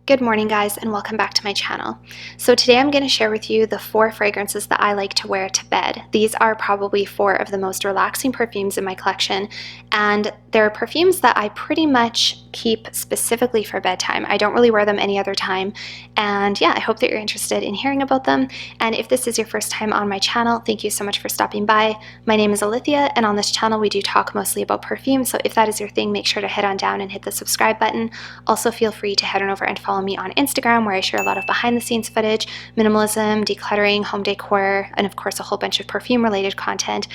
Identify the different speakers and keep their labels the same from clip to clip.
Speaker 1: Good morning guys, and welcome back to my channel. So today I'm going to share with you the 4 fragrances that I like to wear to bed. These are probably 4 of the most relaxing perfumes in my collection, and they're perfumes that I pretty much keep specifically for bedtime. I don't really wear them any other time, and yeah, I hope that you're interested in hearing about them. And if this is your first time on my channel, thank you so much for stopping by. My name is Alithia, and on this channel we do talk mostly about perfume, so if that is your thing, make sure to head on down and hit the subscribe button. Also feel free to head on over and follow me on Instagram, where I share a lot of behind the scenes footage, minimalism, decluttering, home decor, and of course a whole bunch of perfume related content.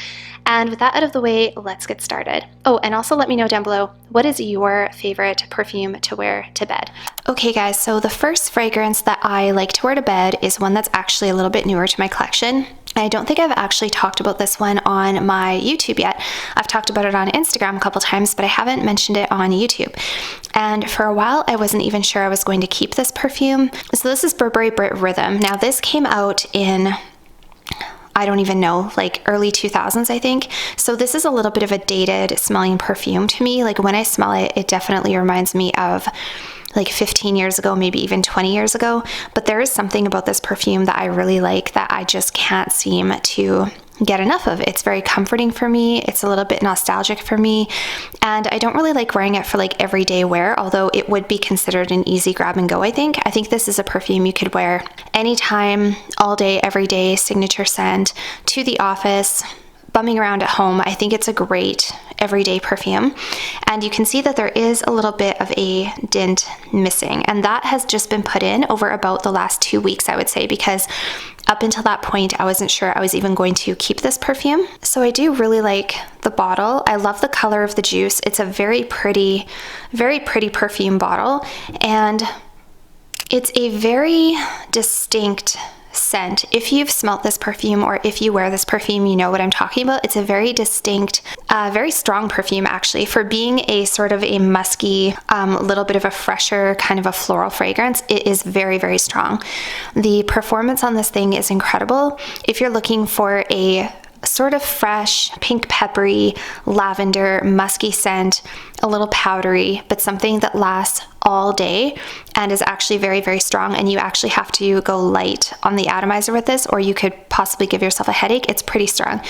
Speaker 1: And with that out of the way, let's get started. Oh, and also let me know down below, what is your favorite perfume to wear to bed? Okay guys, so the first fragrance that I like to wear to bed is one that's actually a little bit newer to my collection. I don't think I've actually talked about this one on my YouTube yet. I've talked about it on Instagram a couple times, but I haven't mentioned it on YouTube. And for a while, I wasn't even sure I was going to keep this perfume. So this is Burberry Brit Rhythm. Now this came out in, I don't even know, like early 2000s, I think. So this is a little bit of a dated smelling perfume to me. Like when I smell it, it definitely reminds me of like 15 years ago, maybe even 20 years ago. But there is something about this perfume that I really like that I just can't seem to get enough of. It's very comforting for me. It's a little bit nostalgic for me. And I don't really like wearing it for like everyday wear, although it would be considered an easy grab and go, I think. I think this is a perfume you could wear anytime, all day, every day, signature scent, to the office, bumming around at home. I think it's a great everyday perfume. And you can see that there is a little bit of a dint missing, and that has just been put in over about the last 2 weeks, I would say, because up until that point I wasn't sure I was even going to keep this perfume. So I do really like the bottle. I love the color of the juice. It's a very pretty perfume bottle, and it's a very distinct scent. If you've smelt this perfume, or if you wear this perfume, you know what I'm talking about. It's a very distinct, very strong perfume actually. For being a sort of a musky, little bit of a fresher kind of a floral fragrance, it is very strong. The performance on this thing is incredible. If you're looking for a sort of fresh, pink peppery, lavender, musky scent, a little powdery, but something that lasts all day and is actually very strong, and you actually have to go light on the atomizer with this, or you could possibly give yourself a headache. It's pretty strong.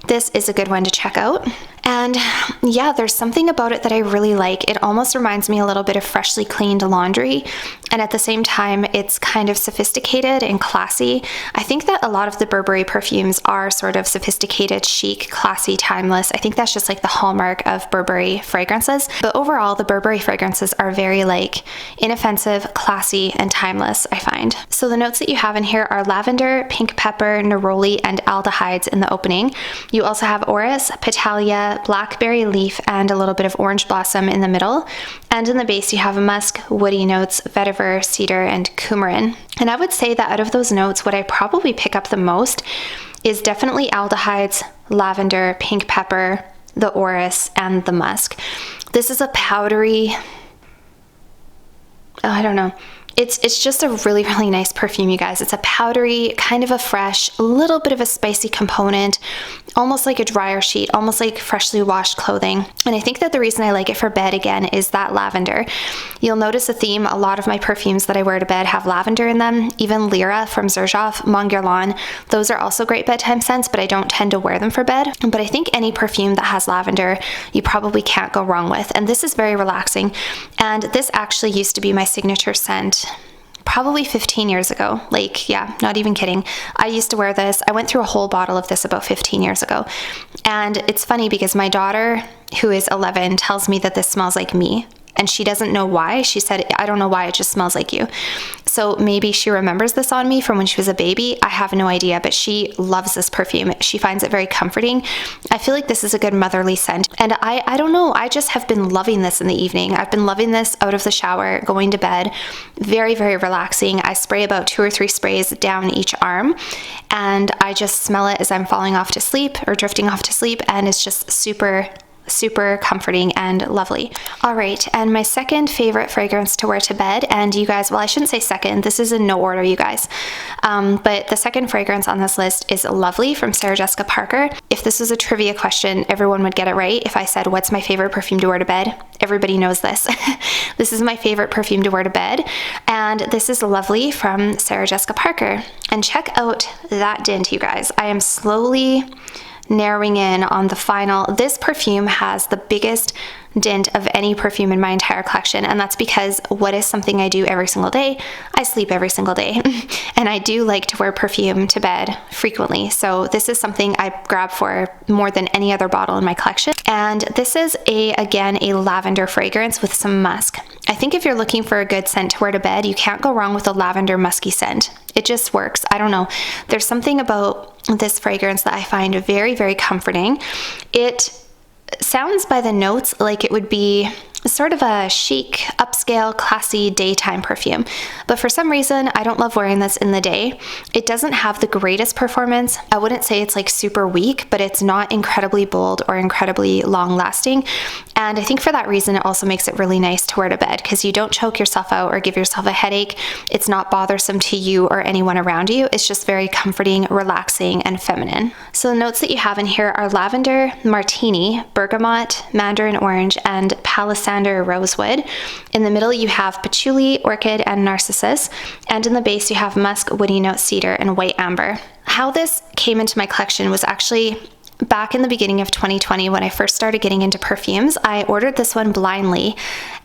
Speaker 1: This is a good one to check out. And yeah, there's something about it that I really like. It almost reminds me a little bit of freshly cleaned laundry, and at the same time it's kind of sophisticated and classy. I think that a lot of the Burberry perfumes are sort of sophisticated, chic, classy, timeless. I think that's just like the hallmark of Burberry fragrances. But overall, the Burberry fragrances are very like inoffensive, classy, and timeless, I find. So the notes that you have in here are lavender, pink pepper, neroli, and aldehydes in the opening. You also have orris, petalia, blackberry leaf, and a little bit of orange blossom in the middle. And in the base you have musk, woody notes, vetiver, cedar, and coumarin. And I would say that out of those notes, what I probably pick up the most is definitely aldehydes, lavender, pink pepper, the orris, and the musk. This is a powdery, I don't know. It's just a really nice perfume, you guys. It's a powdery, kind of a fresh, a little bit of a spicy component, almost like a dryer sheet, almost like freshly washed clothing. And I think that the reason I like it for bed, again, is that lavender. You'll notice a theme. A lot of my perfumes that I wear to bed have lavender in them. Even Lyra from Xerjoff, Margiela, those are also great bedtime scents, but I don't tend to wear them for bed. But I think any perfume that has lavender, you probably can't go wrong with. And this is very relaxing. And this actually used to be my signature scent probably 15 years ago. Like, yeah, not even kidding. I used to wear this. I went through a whole bottle of this about 15 years ago. And it's funny because my daughter, who is 11, tells me that this smells like me. And she doesn't know why. She said, I don't know why, it just smells like you. So maybe she remembers this on me from when she was a baby. I have no idea, but she loves this perfume. She finds it very comforting. I feel like this is a good motherly scent. And I don't know, I just have been loving this in the evening. I've been loving this out of the shower, going to bed. Very relaxing. I spray about 2 or 3 sprays down each arm, and I just smell it as I'm falling off to sleep or drifting off to sleep, and it's just super super comforting and lovely. All right, and my second favorite fragrance to wear to bed, and you guys, well, I shouldn't say second, this is in no order, you guys, but the second fragrance on this list is Lovely from Sarah Jessica Parker. If this was a trivia question, everyone would get it right. If I said, what's my favorite perfume to wear to bed? Everybody knows this. This is my favorite perfume to wear to bed, and this is Lovely from Sarah Jessica Parker. And check out that dint, you guys. I am slowly narrowing in on the final. This perfume has the biggest dint of any perfume in my entire collection, and that's because what is something I do every single day? I sleep every single day, and I do like to wear perfume to bed frequently, so this is something I grab for more than any other bottle in my collection. And this is again a lavender fragrance with some musk. I think if you're looking for a good scent to wear to bed, you can't go wrong with a lavender musky scent. It just works. I don't know. There's something about this fragrance that I find very, very comforting. It sounds by the notes like it would be sort of a chic, upscale, classy daytime perfume. But for some reason, I don't love wearing this in the day. It doesn't have the greatest performance. I wouldn't say it's like super weak, but it's not incredibly bold or incredibly long lasting. And I think for that reason, it also makes it really nice to wear to bed because you don't choke yourself out or give yourself a headache. It's not bothersome to you or anyone around you. It's just very comforting, relaxing, and feminine. So the notes that you have in here are lavender, martini, bergamot, mandarin orange, and palisandro rosewood. In the middle, you have patchouli, orchid, and narcissus. And in the base, you have musk, woody note, cedar, and white amber. How this came into my collection was actually back in the beginning of 2020 when I first started getting into perfumes. I ordered this one blindly,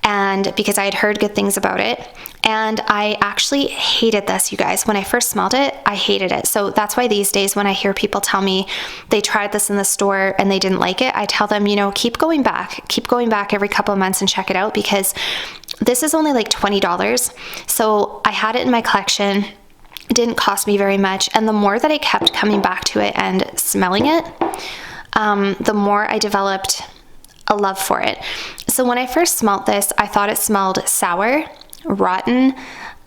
Speaker 1: and because I had heard good things about it, and I actually hated this, you guys. When I first smelled it, I hated it. So that's why these days when I hear people tell me they tried this in the store and they didn't like it, I tell them, you know, keep going back every couple of months and check it out, because this is only like $20. So I had it in my collection. It didn't cost me very much, and the more that I kept coming back to it and smelling it, the more I developed a love for it. So when I first smelled this, I thought it smelled sour, rotten,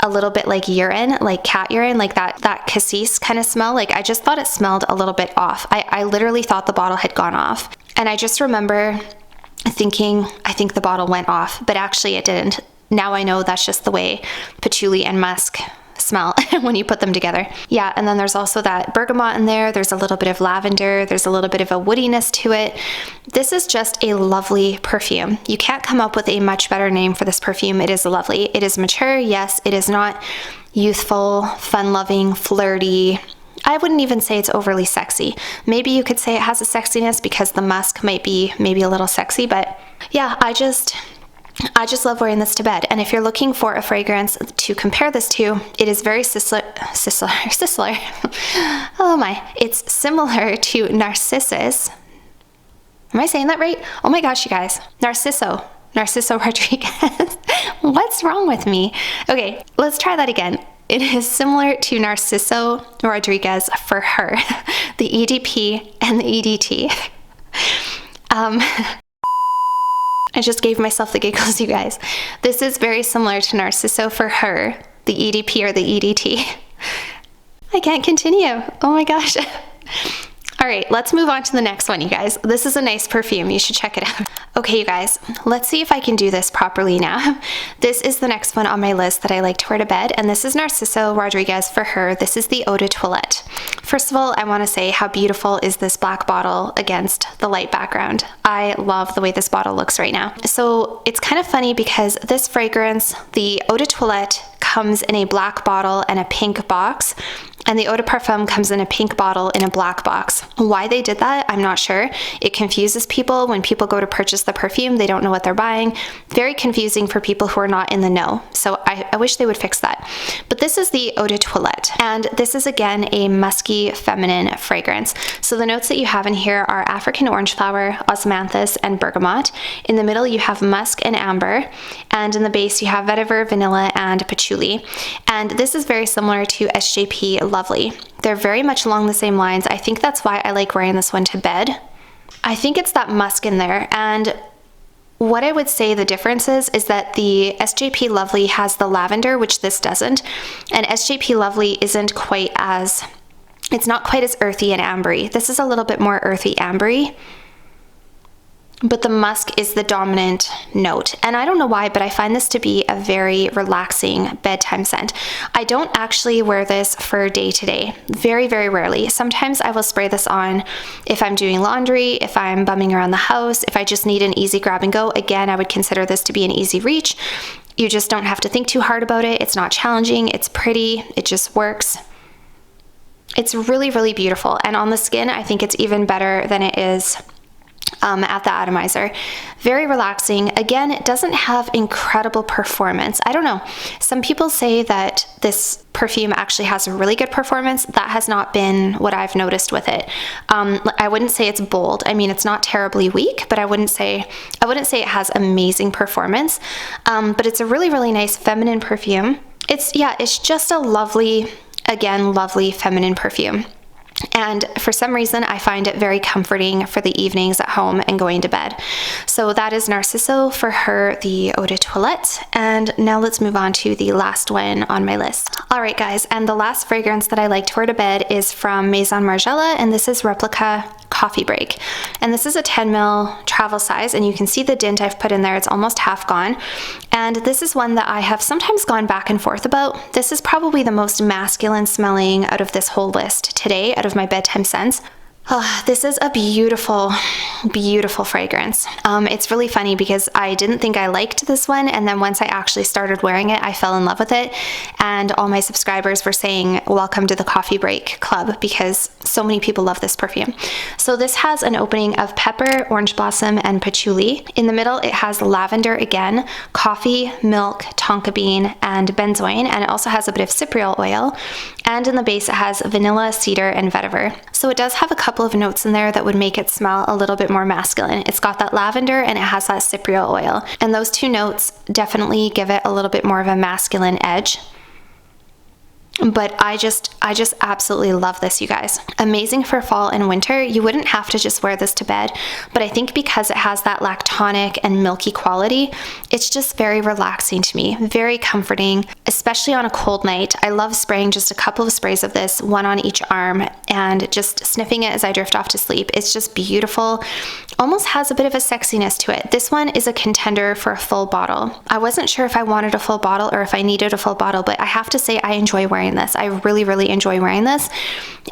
Speaker 1: a little bit like urine, like cat urine, like that cassis kind of smell. Like I just thought it smelled a little bit off. I literally thought the bottle had gone off. And I just remember thinking, I think the bottle went off, but actually it didn't. Now I know that's just the way patchouli and musk smell when you put them together. Yeah, and then there's also that bergamot in there. There's a little bit of lavender. There's a little bit of a woodiness to it. This is just a lovely perfume. You can't come up with a much better name for this perfume. It is lovely. It is mature. Yes, it is not youthful, fun-loving, flirty. I wouldn't even say it's overly sexy. Maybe you could say it has a sexiness because the musk might be maybe a little sexy, but yeah, I just love wearing this to bed. And if you're looking for a fragrance to compare this to, it is very similar. Oh my. It's similar to Narcissus. Am I saying that right? Oh my gosh, you guys. Narciso Rodriguez. What's wrong with me? Okay, let's try that again. It is similar to Narciso Rodriguez for her, the EDP and the EDT. I just gave myself the giggles, you guys. This is very similar to Narciso for her, the EDP or the EDT. I can't continue. Oh my gosh. All right, let's move on to the next one, you guys. This is a nice perfume. You should check it out. Okay, you guys, let's see if I can do this properly now. This is the next one on my list that I like to wear to bed, and this is Narciso Rodriguez for her. This is the Eau de Toilette. First of all, I want to say how beautiful is this black bottle against the light background. I love the way this bottle looks right now. So it's kind of funny because this fragrance, the Eau de Toilette, comes in a black bottle and a pink box, and the Eau de Parfum comes in a pink bottle in a black box. Why they did that, I'm not sure. It confuses people when people go to purchase the perfume. They don't know what they're buying. Very confusing for people who are not in the know. So I wish they would fix that. But this is the Eau de Toilette, and this is again a musky feminine fragrance. So the notes that you have in here are African orange flower, osmanthus, and bergamot. In the middle you have musk and amber, and in the base you have vetiver, vanilla, and patchouli. And this is very similar to SJP Lovely. They're very much along the same lines. I think that's why I like wearing this one to bed. I think it's that musk in there, and what I would say the difference is that the SJP Lovely has the lavender, which this doesn't, and SJP Lovely isn't quite as, it's not quite as earthy and ambery. This is a little bit more earthy ambery. but the musk is the dominant note. And I don't know why, but I find this to be a very relaxing bedtime scent. I don't actually wear this for day to day, very, very rarely. Sometimes I will spray this on if I'm doing laundry, if I'm bumming around the house, if I just need an easy grab and go. Again, I would consider this to be an easy reach. You just don't have to think too hard about it. It's not challenging, it's pretty, it just works. It's really, really beautiful. And on the skin, I think it's even better than it is at the atomizer. Very relaxing. Again, it doesn't have incredible performance. I don't know. Some people say that this perfume actually has a really good performance. That has not been what I've noticed with it. I wouldn't say it's bold. I mean, it's not terribly weak, but I wouldn't say it has amazing performance. But it's a really, really nice feminine perfume. It's just a lovely feminine perfume. And for some reason, I find it very comforting for the evenings at home and going to bed. So that is Narciso for her, the Eau de Toilette. And now let's move on to the last one on my list. All right, guys, and the last fragrance that I like to wear to bed is from Maison Margiela, and this is Replica Coffee Break. And this is a 10 ml travel size, and you can see the dint I've put in there. It's almost half gone. And this is one that I have sometimes gone back and forth about. This is probably the most masculine smelling out of this whole list today, out of my bedtime scents. Oh, this is a beautiful, beautiful fragrance. It's really funny because I didn't think I liked this one, and then once I actually started wearing it, I fell in love with it, and all my subscribers were saying, welcome to the Coffee Break Club, because so many people love this perfume. So this has an opening of pepper, orange blossom, and patchouli. In the middle, it has lavender again, coffee, milk, tonka bean, and benzoin, and it also has a bit of cypriol oil. And in the base, it has vanilla, cedar, and vetiver. So it does have a couple of notes in there that would make it smell a little bit more masculine. It's got that lavender and it has that cypriol oil. And those two notes definitely give it a little bit more of a masculine edge. But I just absolutely love this, you guys. Amazing for fall and winter. You wouldn't have to just wear this to bed, but I think because it has that lactonic and milky quality, it's just very relaxing to me, very comforting, especially on a cold night. I love spraying just a couple of sprays of this, one on each arm, and just sniffing it as I drift off to sleep. It's just beautiful. Almost has a bit of a sexiness to it. This one is a contender for a full bottle. I wasn't sure if I wanted a full bottle or if I needed a full bottle, but I have to say I enjoy wearing this. I really, really enjoy wearing this.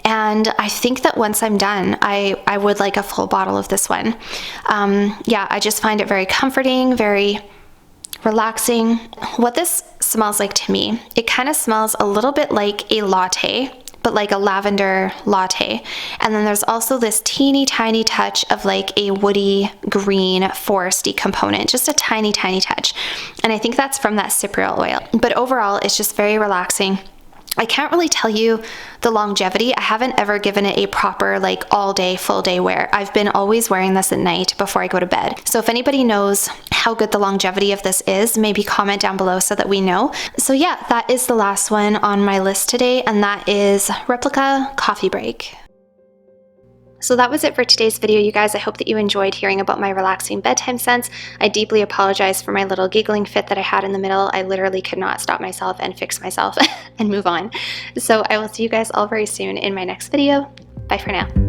Speaker 1: And I think that once I'm done, I would like a full bottle of this one. I just find it very comforting, very relaxing. What this smells like to me, it kind of smells a little bit like a latte, but like a lavender latte. And then there's also this teeny tiny touch of like a woody green foresty component, just a tiny, tiny touch. And I think that's from that cypriol oil. But overall, it's just very relaxing. I can't really tell you the longevity. I haven't ever given it a proper like all day, full day wear. I've been always wearing this at night before I go to bed. So if anybody knows how good the longevity of this is, maybe comment down below so that we know. So yeah, that is the last one on my list today, and that is Replica Coffee Break. So that was it for today's video, you guys. I hope that you enjoyed hearing about my relaxing bedtime scents. I deeply apologize for my little giggling fit that I had in the middle. I literally could not stop myself and fix myself and move on. So I will see you guys all very soon in my next video. Bye for now.